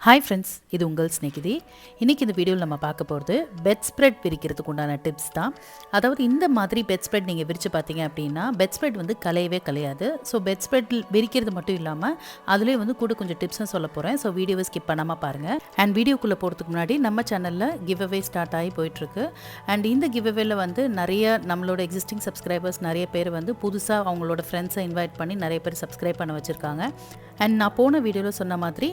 Hi friends, இது உங்கள் ஸ்நேகிதி. இன்றைக்கி இந்த வீடியோவில் நம்ம பார்க்க போகிறது பெட் ஸ்ப்ரெட் விரிக்கிறதுக்கு உண்டான டிப்ஸ் தான். அதாவது இந்த மாதிரி பெட் ஸ்ப்ரெட் நீங்கள் விரித்து பார்த்தீங்க அப்படின்னா பெட் ஸ்ப்ரெட் வந்து கலையவே கலையாது. ஸோ பெட் ஸ்ப்ரெட் விரிக்கிறது மட்டும் இல்லாமல் அதுலேயே வந்து கூட கொஞ்சம் டிப்ஸும் சொல்ல போகிறேன். ஸோ வீடியோவை ஸ்கிப் பண்ணாமல் பாருங்கள். அண்ட் வீடியோக்குள்ளே போகிறதுக்கு முன்னாடி நம்ம சேனலில் கிவ் அவே ஸ்டார்ட் ஆகி போயிட்டுருக்கு. அண்ட் இந்த கிவ் அவேல வந்து நிறைய நம்மளோட எக்ஸிஸ்டிங் சப்ஸ்கிரைபர்ஸ் நிறைய பேர் வந்து புதுசாக அவங்களோட ஃப்ரெண்ட்ஸை இன்வைட் பண்ணி நிறைய பேர் சப்ஸ்கிரைப் பண்ண வச்சுருக்காங்க. அண்ட் நான் போன வீடியோவில் சொன்ன மாதிரி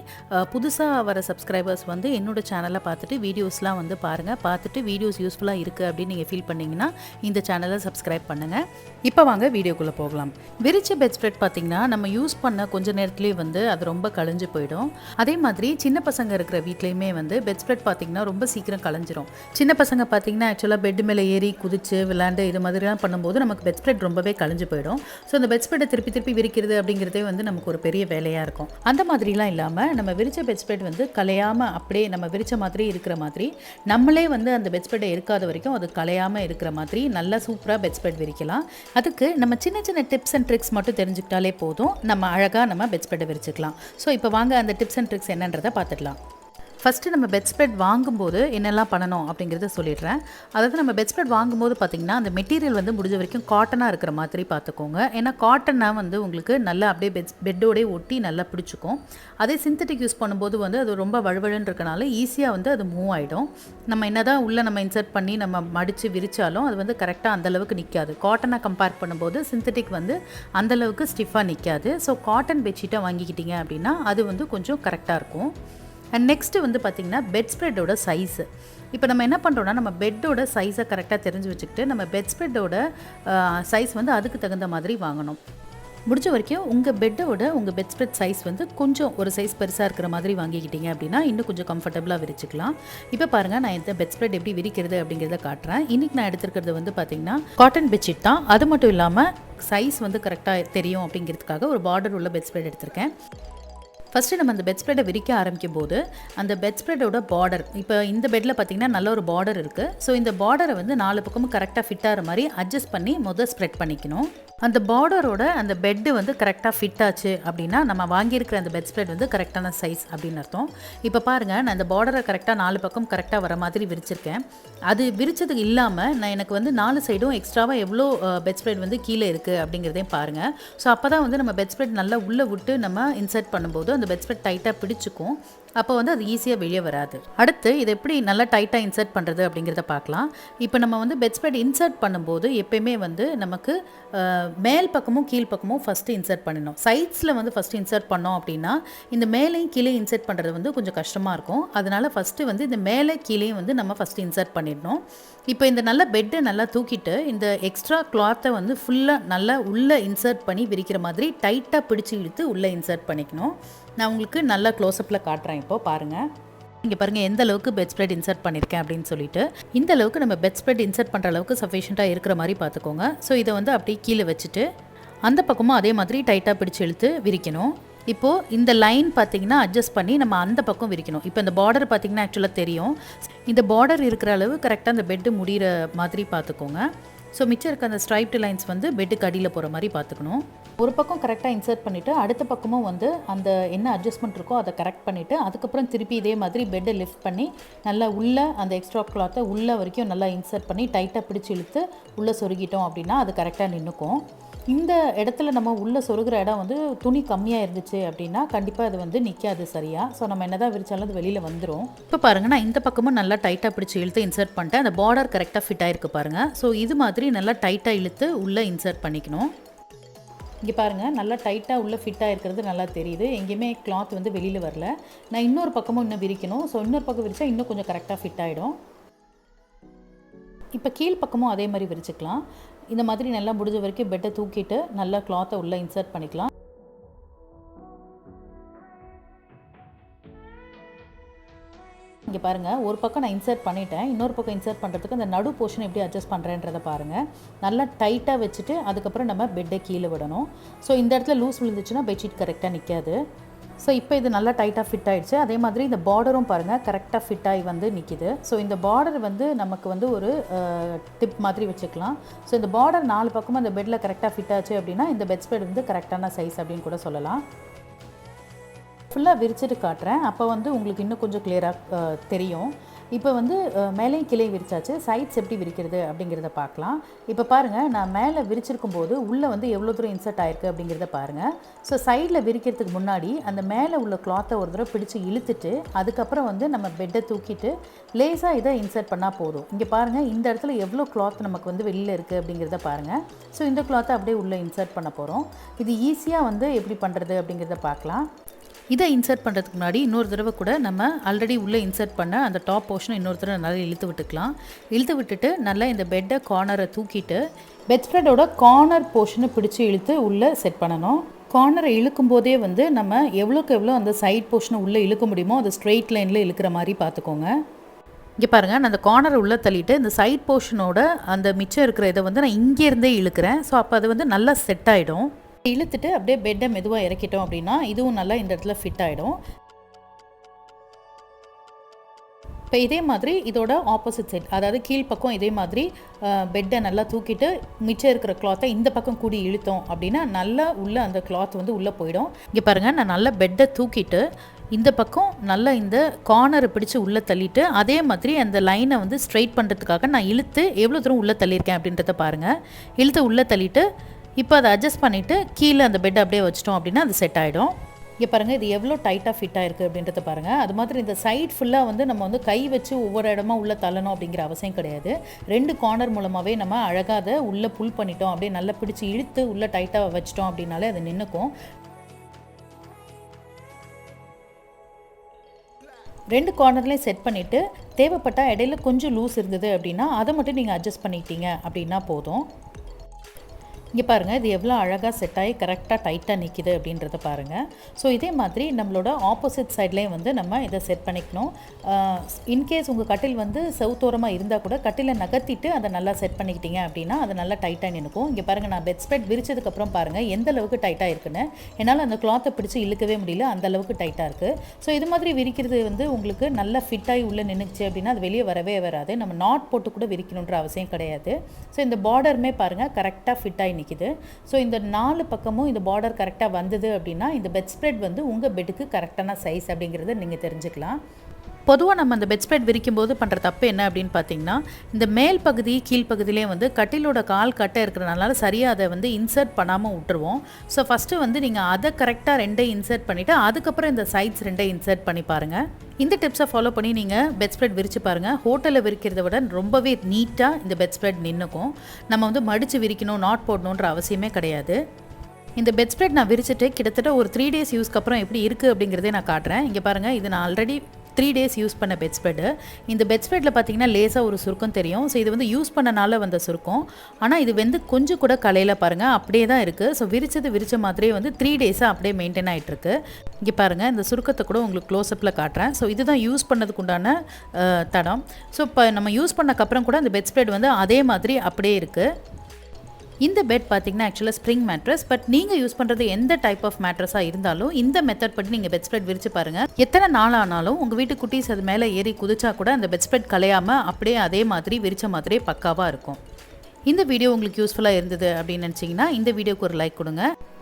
புதுசாக வர சப்ஸ்கிரைபர்ஸ் வந்து என்னோட சேனலை பார்த்துட்டு வீடியோஸ்லாம் வந்து பாருங்கள். பார்த்துட்டு வீடியோஸ் யூஸ்ஃபுல்லாக இருக்குது அப்படின்னு நீங்கள் ஃபீல் பண்ணிங்கன்னா இந்த சேனலை சப்ஸ்கிரைப் பண்ணுங்கள். இப்போ வாங்க வீடியோக்குள்ளே போகலாம். விரிச்ச பெட் ஸ்ப்ரெட் பார்த்திங்கன்னா நம்ம யூஸ் பண்ண கொஞ்ச நேரத்துலேயே வந்து அது ரொம்ப களைஞ்சு போயிடும். அதே மாதிரி சின்ன பசங்க இருக்கிற வீட்லேயுமே வந்து பெட் ஸ்ப்ரெட் பார்த்திங்கன்னா ரொம்ப சீக்கிரம் களைஞ்சிரும். சின்ன பசங்க பார்த்திங்கன்னா ஆக்சுவலாக பெட் மேலே ஏறி குதிச்சு விளாண்டு இது மாதிரிலாம் பண்ணும்போது நமக்கு பெட் ஸ்ப்ரெட் ரொம்பவே களைஞ்சு போயிடும். ஸோ அந்த பெட் ஸ்ப்ரெட்டை திருப்பி விரிக்கிறது அப்படிங்கிறதே வந்து நமக்கு ஒரு பெரிய வேலையாக இருக்கும். அந்த மாதிரிலாம் இல்லாமல் நம்ம விரிச்ச பெட் ஸ்ப்ரெட் வந்து கலையாமல் அப்படியே நம்ம விரிச்ச மாதிரி இருக்கிற மாதிரி நம்மளே வந்து அந்த பெட் ஸ்ப்ரெட்டை இருக்காத வரைக்கும் அது கலையாமல் இருக்கிற மாதிரி நல்லா சூப்பராக பெட் ஸ்ப்ரெட் விரிக்கலாம். அதுக்கு நம்ம சின்ன சின்ன டிப்ஸ் அண்ட் ட்ரிக்ஸ் மட்டும் தெரிஞ்சுக்கிட்டாலே போதும், நம்ம அழகாக நம்ம பெட் ஸ்ப்ரெட்டை விரிச்சிக்கலாம். ஸோ இப்போ வாங்க அந்த டிப்ஸ் அண்ட் ட்ரிக்ஸ் என்னன்றதை பார்த்துடலாம். ஃபஸ்ட்டு நம்ம பெட் ஸ்ப்ரெட் வாங்கும்போது என்னெல்லாம் பண்ணணும் அப்படிங்கிறத சொல்லிடுறேன். அதாவது நம்ம பெட் ஸ்ப்ரெட் வாங்கும்போது பார்த்திங்கன்னா அந்த மெட்டீரியல் வந்து முடிஞ்ச வரைக்கும் காட்டனாக இருக்கிற மாதிரி பார்த்துக்கோங்க. ஏன்னா காட்டனாக வந்து உங்களுக்கு நல்லா அப்படியே பெட்டோடய ஒட்டி நல்லா பிடிச்சிக்கும். அதே சிந்தட்டிக் யூஸ் பண்ணும்போது வந்து அது ரொம்ப வழுவழுன்னு இருக்கனால ஈஸியாக வந்து அது மூவ் ஆகிடும். நம்ம என்ன தான் உள்ளே நம்ம இன்சர்ட் பண்ணி நம்ம மடித்து விரித்தாலும் அது வந்து கரெக்டாக அந்தளவுக்கு நிற்காது. காட்டனை கம்பேர் பண்ணும்போது சிந்தட்டிக் வந்து அந்தளவுக்கு ஸ்டிஃபாக நிற்காது. ஸோ காட்டன் பெட்ஷீட்டை வாங்கிக்கிட்டிங்க அப்படின்னா அது வந்து கொஞ்சம் கரெக்டாக இருக்கும். அண்ட் நெக்ஸ்ட்டு வந்து பார்த்திங்கன்னா பெட் ஸ்ப்ரெட்டோட சைஸு. இப்போ நம்ம என்ன பண்ணுறோன்னா நம்ம பெட்டோட சைஸை கரெக்டாக தெரிஞ்சு வச்சுக்கிட்டு நம்ம பெட் ஸ்ப்ரெட்டோட சைஸ் வந்து அதுக்கு தகுந்த மாதிரி வாங்கணும். முடிஞ்ச வரைக்கும் உங்கள் பெட் ஸ்ப்ரெட் சைஸ் வந்து கொஞ்சம் ஒரு சைஸ் பெருசாக இருக்கிற மாதிரி வாங்கிக்கிட்டீங்க அப்படின்னா இன்னும் கொஞ்சம் கம்ஃபர்டபுளாக விரிச்சிக்கலாம். இப்போ பாருங்கள், நான் இந்த பெட் ஸ்ப்ரெட் எப்படி விரிக்கிறது அப்படிங்கிறத காட்டுறேன். இன்றைக்கி நான் எடுத்துருக்கிறது வந்து பார்த்திங்கன்னா காட்டன் பெட்ஷீட் தான். அது மட்டும் இல்லாமல் சைஸ் வந்து கரெக்டாக தெரியும் அப்படிங்கிறதுக்காக ஒரு பார்டர் உள்ள பெட் ஸ்ப்ரெட் எடுத்திருக்கேன். ஃபஸ்ட்டு நம்ம அந்த பெட் ஸ்ப்ரெட்டை விரிக்க ஆரம்பிக்கும் போது அந்த பெட் ஸ்ப்ரெட்டோட பார்டர், இப்போ இந்த பெட்டில் பார்த்திங்கன்னா நல்ல ஒரு பார்டர் இருக்குது. ஸோ இந்த பார்டரை வந்து 4 பக்கமும் கரெக்டாக ஃபிட் ஆகிற மாதிரி அட்ஜஸ்ட் பண்ணி ஸ்ப்ரெட் பண்ணிக்கணும். அந்த பார்டரோட அந்த பெட்டு வந்து கரெக்டாக ஃபிட் ஆச்சு அப்படின்னா நம்ம வாங்கியிருக்கிற அந்த பெட் ஸ்ப்ரெட் வந்து கரெக்டான சைஸ் அப்படின்னு அர்த்தம். இப்போ பாருங்கள், நான் இந்த பார்டரை கரெக்டாக 4 பக்கம் கரெக்டாக வர மாதிரி விரிச்சிருக்கேன். அது விரிச்சதுக்கு இல்லாமல் நான் எனக்கு வந்து 4 சைடும் எக்ஸ்ட்ராவாக எவ்வளோ பெட் ஸ்ப்ரெட் வந்து கீழே இருக்குது அப்படிங்கிறதையும் பாருங்கள். ஸோ அப்போ தான் வந்து நம்ம பெட் ஸ்ப்ரெட் நல்லா உள்ளே விட்டு நம்ம இன்சர்ட் பண்ணும்போது அந்த பெட் ஸ்ப்ரெட் டைட்டாக பிடிச்சிக்கும். அப்போ வந்து அது ஈஸியாக வெளியே வராது. அடுத்து இதை எப்படி நல்லா டைட்டாக இன்சர்ட் பண்ணுறது அப்படிங்கிறத பார்க்கலாம். இப்போ நம்ம வந்து பெட் ஸ்ப்ரெட் இன்சர்ட் பண்ணும்போது எப்பயுமே வந்து நமக்கு மேல் பக்கமும் கீழ் பக்கமும் ஃபஸ்ட்டு இன்சர்ட் பண்ணணும். சைட்ஸில் வந்து ஃபஸ்ட்டு இன்சர்ட் பண்ணோம் அப்படின்னா இந்த மேலேயும் கீழே இன்சர்ட் பண்ணுறது வந்து கொஞ்சம் கஷ்டமாக இருக்கும். அதனால் ஃபஸ்ட்டு வந்து இந்த மேலே கீழேயும் வந்து நம்ம ஃபஸ்ட்டு இன்சர்ட் பண்ணிடணும். இப்போ இந்த நல்ல பெட்டை நல்லா தூக்கிட்டு இந்த எக்ஸ்ட்ரா கிளாத்தை வந்து ஃபுல்லாக நல்லா உள்ளே இன்சர்ட் பண்ணி விரிக்கிற மாதிரி டைட்டாக பிடிச்சி இழுத்து உள்ளே இன்சர்ட் பண்ணிக்கணும். நான் உங்களுக்கு நல்லா க்ளோஸ்அப்பில் காட்டுறேன். இப்போ பாருங்கள், இங்கே பாருங்கள் எந்த அளவுக்கு பெட் ஸ்ப்ரெட் இன்சர்ட் பண்ணியிருக்கேன் அப்படின்னு சொல்லிட்டு. இந்த அளவுக்கு நம்ம பெட் ஸ்ப்ரெட் இன்சர்ட் பண்ணுற அளவுக்கு சஃபிஷியண்ட்டாக இருக்கிற மாதிரி பார்த்துக்கோங்க. ஸோ இதை வந்து அப்படியே கீழே வச்சுட்டு அந்த பக்கமும் அதே மாதிரி டைட்டாக பிடிச்சி இழுத்து விரிக்கணும். இப்போது இந்த லைன் பார்த்திங்கன்னா அட்ஜஸ்ட் பண்ணி நம்ம அந்த பக்கம் விரிக்கணும். இப்போ இந்த பார்டர் பார்த்திங்கன்னா ஆக்சுவலாக தெரியும். இந்த பார்டர் இருக்கிற அளவு கரெக்டாக அந்த பெட்டு முடிகிற மாதிரி பார்த்துக்கோங்க. ஸோ மிச்சம் இருக்க அந்த ஸ்ட்ரைப்டு லைன்ஸ் வந்து பெட்டுக்கு அடியில் போகிற மாதிரி பார்த்துக்கணும். ஒரு பக்கம் கரெக்டாக இன்சர்ட் பண்ணிவிட்டு அடுத்த பக்கமும் வந்து அந்த என்ன அட்ஜஸ்ட்மெண்ட் இருக்கோ அதை கரெக்ட் பண்ணிவிட்டு அதுக்கப்புறம் திருப்பி இதே மாதிரி பெட்டை லிஃப்ட் பண்ணி நல்லா உள்ளே அந்த எக்ஸ்ட்ரா கிளாத்தை உள்ளே வரைக்கும் நல்லா இன்சர்ட் பண்ணி டைட்டாக பிடிச்சி இழுத்து உள்ளே சொருகிட்டோம் அப்படின்னா அது கரெக்டாக நின்றுக்கும். இந்த இடத்துல நம்ம உள்ளே சொருகிற இடம் வந்து துணி கம்மியாக இருந்துச்சு அப்படின்னா கண்டிப்பாக அது வந்து நிற்காது சரியாக. ஸோ நம்ம என்ன தான் விரிச்சாலும் அது வெளியில் வந்துடும். இப்போ பாருங்கள், நான் இந்த பக்கமும் நல்லா டைட்டாக பிடிச்சி இழுத்து இன்சர்ட் பண்ணிட்டேன். அந்த பார்டர் கரெக்டாக ஃபிட் ஆகிருக்கு பாருங்கள். ஸோ இது மாதிரி நல்லா டைட்டாக இழுத்து உள்ளே இன்சர்ட் பண்ணிக்கணும். இங்கே பாருங்கள், நல்லா டைட்டாக உள்ளே ஃபிட்டாக இருக்கிறது நல்லா தெரியுது. எங்கேயுமே கிளாத் வந்து வெளியில் வரல. நான் இன்னொரு பக்கமும் இன்னும் விரிக்கணும். ஸோ இன்னொரு பக்கம் விரிச்சா இன்னும் கொஞ்சம் கரெக்டாக ஃபிட் ஆகிடும். இப்போ கீழ் பக்கமும் அதே மாதிரி விரிச்சுக்கலாம். இந்த மாதிரி நல்லா முடிஞ்ச வரைக்கும் பெட்டை தூக்கிட்டு நல்லா கிளாத்தை உள்ளே இன்சர்ட் பண்ணிக்கலாம். இங்கே பாருங்கள், ஒரு பக்கம் நான் இன்சர்ட் பண்ணிட்டேன். இன்னொரு பக்கம் இன்சர்ட் பண்ணுறதுக்கு அந்த நடு போர்ஷன் எப்படி அட்ஜஸ்ட் பண்ணுறேன்றதை பாருங்கள். நல்லா டைட்டாக வச்சுட்டு அதுக்கப்புறம் நம்ம பெட்டை கீழே விடணும். ஸோ இந்த இடத்துல லூஸ் விழுந்துச்சுன்னா பெட்ஷீட் கரெக்டாக நிற்காது. ஸோ இப்போ இது நல்லா டைட்டாக ஃபிட் ஆகிடுச்சு. அதே மாதிரி இந்த பார்டரும் பாருங்கள் கரெக்டாக ஃபிட் ஆகி வந்து நிற்கிது. ஸோ இந்த பார்டர் வந்து நமக்கு வந்து ஒரு டிப் மாதிரி வச்சுக்கலாம். ஸோ இந்த பார்டர் 4 பக்கமும் அந்த பெட்டில் கரெக்டாக ஃபிட் ஆச்சு அப்படின்னா இந்த பெட் ஸ்ப்ரெட் வந்து கரெக்டான சைஸ் அப்படின்னு கூட சொல்லலாம். ஃபுல்லாக விரிச்சிட்டு காட்டுறேன், அப்போ வந்து உங்களுக்கு இன்னும் கொஞ்சம் கிளியராக தெரியும். இப்போ வந்து மேலேயும் கிளை விரிச்சாச்சு, சைட்ஸ் எப்படி விரிக்கிறது அப்படிங்கிறத பார்க்கலாம். இப்போ பாருங்கள், நான் மேலே விரிச்சிருக்கும் போது உள்ளே வந்து எவ்வளோ தூரம் இன்சர்ட் ஆயிருக்கு அப்படிங்கிறத பாருங்கள். ஸோ சைடில் விரிக்கிறதுக்கு முன்னாடி அந்த மேலே உள்ள கிளாத்தை ஒரு தடவை பிடிச்சி இழுத்துட்டு அதுக்கப்புறம் வந்து நம்ம பெட்டை தூக்கிட்டு லேஸாக இதை இன்சர்ட் பண்ணால் போதும். இங்கே பாருங்கள், இந்த இடத்துல எவ்வளோ கிளாத் நமக்கு வந்து வெளியில் இருக்குது அப்படிங்கிறத பாருங்கள். ஸோ இந்த கிளாத்தை அப்படியே உள்ளே இன்சர்ட் பண்ண போகிறோம். இது ஈஸியாக வந்து எப்படி பண்ணுறது அப்படிங்கிறத பார்க்கலாம். இதை இன்சர்ட் பண்ணுறதுக்கு முன்னாடி இன்னொரு தடவை கூட நம்ம ஆல்ரெடி உள்ளே இன்சர்ட் பண்ண அந்த டாப் போர்ஷனை இன்னொரு தடவை நல்லா இழுத்து விட்டுக்கலாம். இழுத்து விட்டுட்டு நல்லா இந்த பெட்டை கார்னரை தூக்கிட்டு பெட் ஸ்ப்ரெட்டோட கார்னர் போர்ஷனை பிடிச்சி இழுத்து உள்ளே செட் பண்ணணும். கார்னரை இழுக்கும் போதே வந்து நம்ம எவ்வளோக்கு எவ்வளோ அந்த சைட் போர்ஷனை உள்ளே இழுக்க முடியுமோ அது ஸ்ட்ரெயிட் லைனில் இழுக்கிற மாதிரி பார்த்துக்கோங்க. இங்கே பாருங்கள், நான் அந்த கார்னரை உள்ளே தள்ளிட்டு இந்த சைட் போர்ஷனோட அந்த மிச்சம் இருக்கிற இதை வந்து நான் இங்கேருந்தே இழுக்கிறேன். ஸோ அப்போ அது வந்து நல்லா செட் ஆகிடும். இழுத்துட்டு அப்படியே பெட்டை மெதுவாக இறக்கிட்டோம் அப்படின்னா இதுவும் நல்லா இந்த இடத்துல ஃபிட் ஆகிடும். இப்போ இதே மாதிரி இதோட ஆப்போசிட் சைட், அதாவது கீழ்ப்பக்கம் இதே மாதிரி பெட்டை நல்லா தூக்கிட்டு மிச்சம் இருக்கிற கிளாத்தை இந்த பக்கம் கூடி இழுத்தோம் அப்படின்னா நல்லா உள்ள அந்த கிளாத் வந்து உள்ளே போயிடும். இங்கே பாருங்கள், நான் நல்லா பெட்டை தூக்கிட்டு இந்த பக்கம் நல்லா இந்த கார்னரை பிடிச்சி உள்ளே தள்ளிட்டு அதே மாதிரி அந்த லைனை வந்து ஸ்ட்ரைட் பண்ணுறதுக்காக நான் இழுத்து எவ்வளோ தூரம் உள்ளே தள்ளியிருக்கேன் அப்படின்றத பாருங்கள். இழுத்து உள்ளே தள்ளிட்டு இப்போ அதை அட்ஜஸ்ட் பண்ணிவிட்டு கீழே அந்த பெட் அப்படியே வச்சிட்டோம் அப்படின்னா அது செட் ஆகிடும். இங்கே பாருங்கள், இது எவ்வளோ டைட்டாக ஃபிட் ஆகிருக்கு அப்படின்றத பாருங்கள். அது மாதிரி இந்த சைட் ஃபுல்லாக வந்து நம்ம வந்து கை வச்சு ஒவ்வொரு இடமா உள்ளே தள்ளணும் அப்படிங்கிற அவசியம் கிடையாது. 2 கார்னர் மூலமாகவே நம்ம அழகாக அதை உள்ளே புல் பண்ணிட்டோம், அப்படியே நல்லா பிடிச்சி இழுத்து உள்ளே டைட்டாக வச்சிட்டோம் அப்படின்னாலே அது நின்றுக்கும். 2 கார்னர்லேயும் செட் பண்ணிவிட்டு தேவைப்பட்டால் இடையில கொஞ்சம் லூஸ் இருந்தது அப்படின்னா அதை மட்டும் நீங்கள் அட்ஜஸ்ட் பண்ணிட்டீங்க அப்படின்னா போதும். இங்கே பாருங்கள், இது எவ்வளோ அழகாக செட் ஆகி கரெக்டாக டைட்டாக நிற்கிது அப்படின்றத பாருங்கள். ஸோ இதே மாதிரி நம்மளோட ஆப்போசிட் சைட்லேயும் வந்து நம்ம இதை செட் பண்ணிக்கணும். இன்கேஸ் உங்கள் கட்டில் வந்து செவுத்தோரமாக இருந்தால் கூட கட்டிலை நகர்த்திட்டு அதை நல்லா செட் பண்ணிக்கிட்டீங்க அப்படின்னா அது நல்லா டைட்டாக நிற்கும். இங்கே பாருங்கள், நான் பெட் ஸ்ப்ரெட் விரிச்சதுக்கப்புறம் பாருங்கள் எந்த அளவுக்கு டைட்டாக இருக்குன்னு. என்னால் அந்த கிளாத்தை பிடிச்சி இழுக்கவே முடியல, அந்த அளவுக்கு டைட்டாக இருக்குது. ஸோ இது மாதிரி விரிக்கிறது வந்து உங்களுக்கு நல்லா ஃபிட்டாகி உள்ளே நின்றுச்சு அப்படின்னா அது வெளியே வரவே வராது. நம்ம நாட் போட்டு கூட விரிக்கணுன்ற அவசியம் கிடையாது. ஸோ இந்த பார்டருமே பாருங்கள் கரெக்டாக ஃபிட்டாகி நிற்கிது. ஸோ இந்த 4 பக்கமும் இந்த பார்டர் கரெக்டாக வந்தது அப்படின்னா இந்த பெட் ஸ்ப்ரெட் வந்து உங்கள் பெட்டுக்கு கரெக்டான சைஸ் அப்படிங்கிறத நீங்கள் தெரிஞ்சுக்கலாம். பொதுவாக நம்ம அந்த பெட் ஸ்ப்ரெட் விரிக்கும் போது பண்ணுற தப்பு என்ன அப்படின்னு பார்த்தீங்கன்னா, இந்த மேல் பகுதி கீழ்ப்பகுதியிலே வந்து கட்டிலோட கால் கட்டை இருக்கிறனால சரியாக அதை வந்து இன்சர்ட் பண்ணாமல் விட்டுருவோம். ஸோ ஃபஸ்ட்டு வந்து நீங்கள் அதை கரெக்டாக 2 இன்சர்ட் பண்ணிவிட்டு அதுக்கப்புறம் இந்த சைட்ஸ் 2 இன்சர்ட் பண்ணி பாருங்கள். இந்த டிப்ஸை ஃபாலோ பண்ணி நீங்கள் பெட் ஸ்ப்ரெட் விரித்து பாருங்கள். ஹோட்டலில் விரிக்கிறத விட ரொம்பவே நீட்டாக இந்த பெட் ஸ்ப்ரெட் நின்றுக்கும். நம்ம வந்து மடித்து விரிக்கணும், நாட் போடணுன்ற அவசியமே கிடையாது. இந்த பெட் ஸ்ப்ரெட் நான் விரிச்சிட்டு கிட்டத்தட்ட ஒரு 3 டேஸ் யூஸ்க்கு அப்புறம் எப்படி இருக்குது அப்படிங்கிறதே நான் காட்டுறேன். இங்கே பாருங்கள், இது நான் ஆல்ரெடி 3 டேஸ் யூஸ் பண்ண பெட் ஸ்ப்ரெட்டு. இந்த பெட் ஸ்ப்ரெட்டில் பார்த்தீங்கன்னா லேசாக ஒரு சுருக்கம் தெரியும். ஸோ இது வந்து யூஸ் பண்ணனால வந்த சுருக்கம். ஆனால் இது வந்து கொஞ்சம் கூட கலையில் பாருங்கள் அப்படியே தான் இருக்குது. ஸோ விரிச்ச மாதிரியே வந்து 3 டேஸாக அப்படியே மெயின்டைன் ஆகிட்டுருக்கு. இங்கே பாருங்கள், இந்த சுருக்கத்தை கூட உங்களுக்கு க்ளோஸ்அப்பில் காட்டுறேன். ஸோ இதுதான் யூஸ் பண்ணதுக்கு உண்டான தடம். ஸோ இப்போ நம்ம யூஸ் பண்ணக்கப்புறம் கூட அந்த பெட் ஸ்ப்ரெட் வந்து அதே மாதிரி அப்படியே இருக்குது. இந்த பெட் பார்த்திங்கன்னா ஆக்சுவலாக ஸ்ப்ரிங் மேட்ரஸ். பட் நீங்கள் யூஸ் பண்ணுறது எந்த டைப் ஆஃப் மேட்ரஸாக இருந்தாலும் இந்த மெத்தட் படி நீங்கள் பெட் ஸ்ப்ரெட் விரித்து பாருங்கள். எத்தனை நாள் ஆனாலும் உங்கள் வீட்டு குட்டீஸ் அது மேலே ஏறி குதிச்சா கூட அந்த பெட் ஸ்ப்ரெட் கலையாமல் அப்படியே அதே மாதிரி விரித்த மாதிரியே பக்காவாக இருக்கும். இந்த வீடியோ உங்களுக்கு யூஸ்ஃபுல்லாக இருந்தது அப்படின்னு நினச்சிங்கன்னா இந்த வீடியோக்கு ஒரு லைக் கொடுங்க.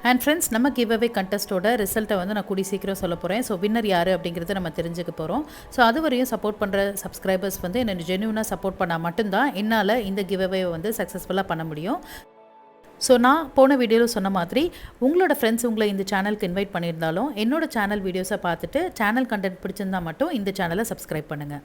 அண்ட் ஃப்ரெண்ட்ஸ், நம்ம கிவ் அவே கண்டெஸ்ட்டோட ரிசல்ட்டை வந்து நான் கூடி சீக்கிரம் சொல்ல போகிறேன். ஸோ வின்னர் யார் அப்படிங்கிறத நம்ம தெரிஞ்சுக்க போகிறோம். ஸோ அது வரையும் சப்போர்ட் பண்ணுற சப்ஸ்கிரைபர்ஸ் வந்து என்னை ஜென்யூனாக சப்போர்ட் பண்ணால் மட்டும்தான் என்னால் இந்த கிவ் அவே வந்து சக்ஸஸ்ஃபுல்லாக பண்ண முடியும். ஸோ நான் போன வீடியோவில் சொன்ன மாதிரி உங்களோட ஃப்ரெண்ட்ஸ் உங்களை இந்த சேனலுக்கு இன்வைட் பண்ணியிருந்தாலும் என்னோட சேனல் வீடியோஸை பார்த்துட்டு சேனல் கண்டென்ட் பிடிச்சிருந்தால் மட்டும் இந்த சேனலை சப்ஸ்கிரைப் பண்ணுங்கள்.